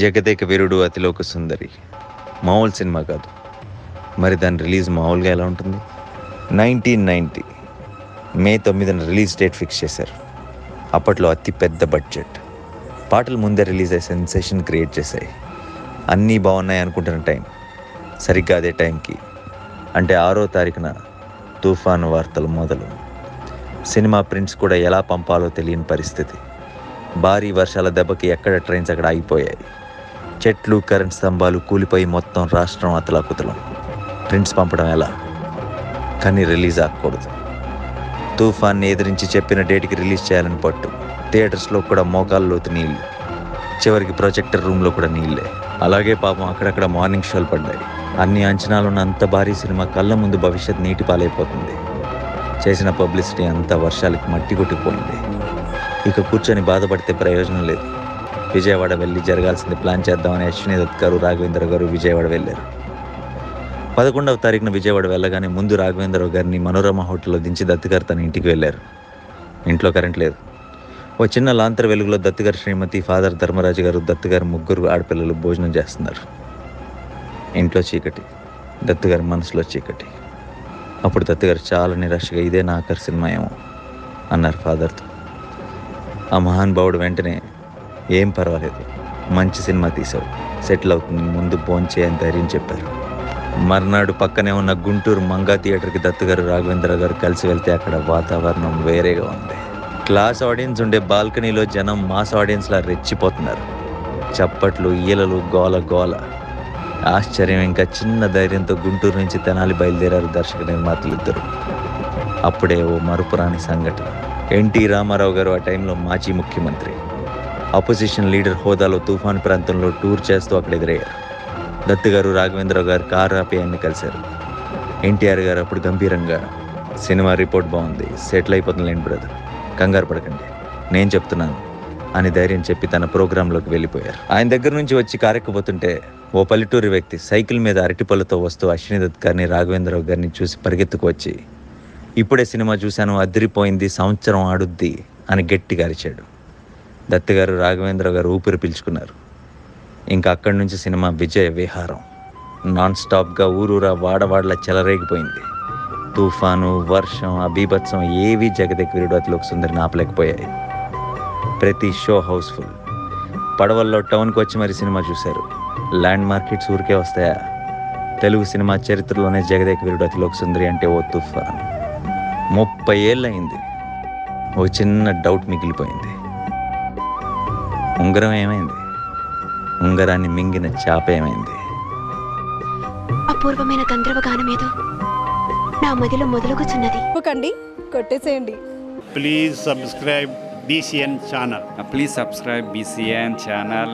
జగదేక వీరుడు అతిలోక సుందరి మామూలు సినిమా కాదు. మరి దాని రిలీజ్ మామూలుగా ఎలా ఉంటుంది? 1990 మే 9న రిలీజ్ డేట్ ఫిక్స్ చేశారు. అప్పట్లో అతి పెద్ద బడ్జెట్. పాటలు ముందే రిలీజ్ అయ్యి సెన్సేషన్ క్రియేట్ చేశాయి. అన్నీ బాగున్నాయి అనుకుంటున్న టైం, సరిగ్గా అదే టైంకి అంటే 6వ తారీఖున తుఫాను వార్తలు మొదలు. సినిమా ప్రింట్స్ కూడా ఎలా పంపాలో తెలియని పరిస్థితి. భారీ వర్షాల దెబ్బకి ఎక్కడ ట్రైన్స్ అక్కడ ఆగిపోయాయి. చెట్లు, కరెంట్ స్తంభాలు కూలిపోయి మొత్తం రాష్ట్రం అతలాకుతలం. ప్రింట్స్ పంపడం ఎలా? కానీ రిలీజ్ ఆగకూడదు. తుఫాన్ని ఎదిరించి చెప్పిన డేట్కి రిలీజ్ చేయాలని పట్టు. థియేటర్స్లో కూడా మోకాల్లోతు నీళ్ళు, చివరికి ప్రొజెక్టర్ రూమ్లో కూడా నీళ్ళే. అలాగే పాపం అక్కడక్కడ మార్నింగ్ షోలు పడ్డాయి. అన్ని అంచనాలున్న అంత భారీ సినిమా కళ్ళ ముందు భవిష్యత్ నీటి పాలైపోతుంది. చేసిన పబ్లిసిటీ అంతా వర్షాలకి మట్టి కొట్టుకుపోయింది. ఇక కూర్చొని బాధపడితే ప్రయోజనం లేదు. విజయవాడ వెళ్ళి జరగాల్సింది ప్లాన్ చేద్దామని అశ్విని దత్ గారు, రాఘవేంద్ర గారు విజయవాడ వెళ్ళారు. 11వ తారీఖున విజయవాడ వెళ్ళగానే ముందు రాఘవేంద్రరావు గారిని మనోరమ హోటల్లో దించి దత్ గారు తన ఇంటికి వెళ్ళారు. ఇంట్లో కరెంట్ లేదు. ఓ చిన్న లాంతర వెలుగులో దత్ గారు శ్రీమతి, ఫాదర్ ధర్మరాజు గారు, దత్ గారు ముగ్గురు ఆడపిల్లలు భోజనం చేస్తున్నారు. ఇంట్లో చీకటి, దత్ గారి మనసులో చీకటి. అప్పుడు దత్ గారు చాలా నిరాశగా, ఇదే నా ఆఖరి సినిమా ఏమో అన్నారు ఫాదర్తో. ఆ మహానుభావుడు వెంటనే, ఏం పర్వాలేదు, మంచి సినిమా తీసావు, సెటిల్ అవుతుంది, ముందు భోంచే అని ధైర్యం చెప్పారు. మర్నాడు పక్కనే ఉన్న గుంటూరు మంగా థియేటర్కి దత్ గారు, రాఘవేంద్ర గారు కలిసి వెళ్తే అక్కడ వాతావరణం వేరేగా ఉంది. క్లాస్ ఆడియన్స్ ఉండే బాల్కనీలో జనం మాస్ ఆడియన్స్లా రెచ్చిపోతున్నారు. చప్పట్లు, ఈలలు, గోల గోల. ఆశ్చర్యం ఇంకా చిన్న ధైర్యంతో గుంటూరు నుంచి తెనాలి బయలుదేరారు దర్శక నిర్మాతలు ఇద్దరు. అప్పుడే ఓ మరుపురాని సంఘటన. ఎన్టీ రామారావు గారు ఆ టైంలో మాజీ ముఖ్యమంత్రి, అపోజిషన్ లీడర్ హోదాలో తుఫాను ప్రాంతంలో టూర్ చేస్తూ అక్కడ ఎదురయ్యారు. దత్ గారు, రాఘవేంద్రరావు గారు కారు ఆపి ఆయన్ని కలిశారు. ఎన్టీఆర్ గారు అప్పుడు గంభీరంగా, సినిమా రిపోర్ట్ బాగుంది, సెటిల్ అయిపోతుందిలేండి బ్రదర్, కంగారు పడకండి, నేను చెప్తున్నాను అని ధైర్యం చెప్పి తన ప్రోగ్రాంలోకి వెళ్ళిపోయారు. ఆయన దగ్గర నుంచి వచ్చి కారెక్కబోతుంటే ఓ పల్లెటూరి వ్యక్తి సైకిల్ మీద అరటిపళ్ళతో వస్తూ అశ్విని దత్ గారిని, రాఘవేంద్రరావు గారిని చూసి పరిగెత్తుకు వచ్చి, ఇప్పుడే సినిమా చూశాను, అదిరిపోయింది, సంవత్సరం ఆడుద్ది అని గట్టిగా అరిచాడు. దత్ గారు, రాఘవేంద్రరావు గారు ఊపిరి పీల్చుకున్నారు. ఇంకా అక్కడి నుంచి సినిమా విజయ విహారం. నాన్ స్టాప్గా ఊరూరా వాడవాడలా చెలరేగిపోయింది. తుఫాను, వర్షం, అబీభత్సం ఏవీ జగదేక వీరుడు అతిలోక సుందరిని ఆపలేకపోయాయి. ప్రతి షో హౌస్ఫుల్. పడవల్లో టౌన్కి వచ్చి మరి సినిమా చూశారు. ల్యాండ్ మార్కెట్స్ ఊరికే వస్తాయా? తెలుగు సినిమా చరిత్రలోనే జగదేక వీరుడు అతిలోక సుందరి అంటే ఓ తుఫాన్. 30 ఏళ్ళు అయింది. ఓ చిన్న డౌట్ మిగిలిపోయింది. ఉంగరం ఏమైంది? ఉంగరాన్ని మింగిన చేప ఏమైంది? అపూర్వమైన గంధర్వగానమేదో నా మదిలో మొదలుగుచున్నది. కొట్టేసేయండి. Please subscribe BCN channel. Please subscribe BCN channel.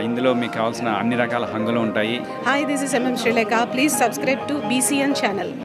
ఇందులో మీకు కావాల్సిన అన్ని రకాల హంగులు ఉంటాయి. Hi, this is MM Sreelekha. Please subscribe to BCN channel.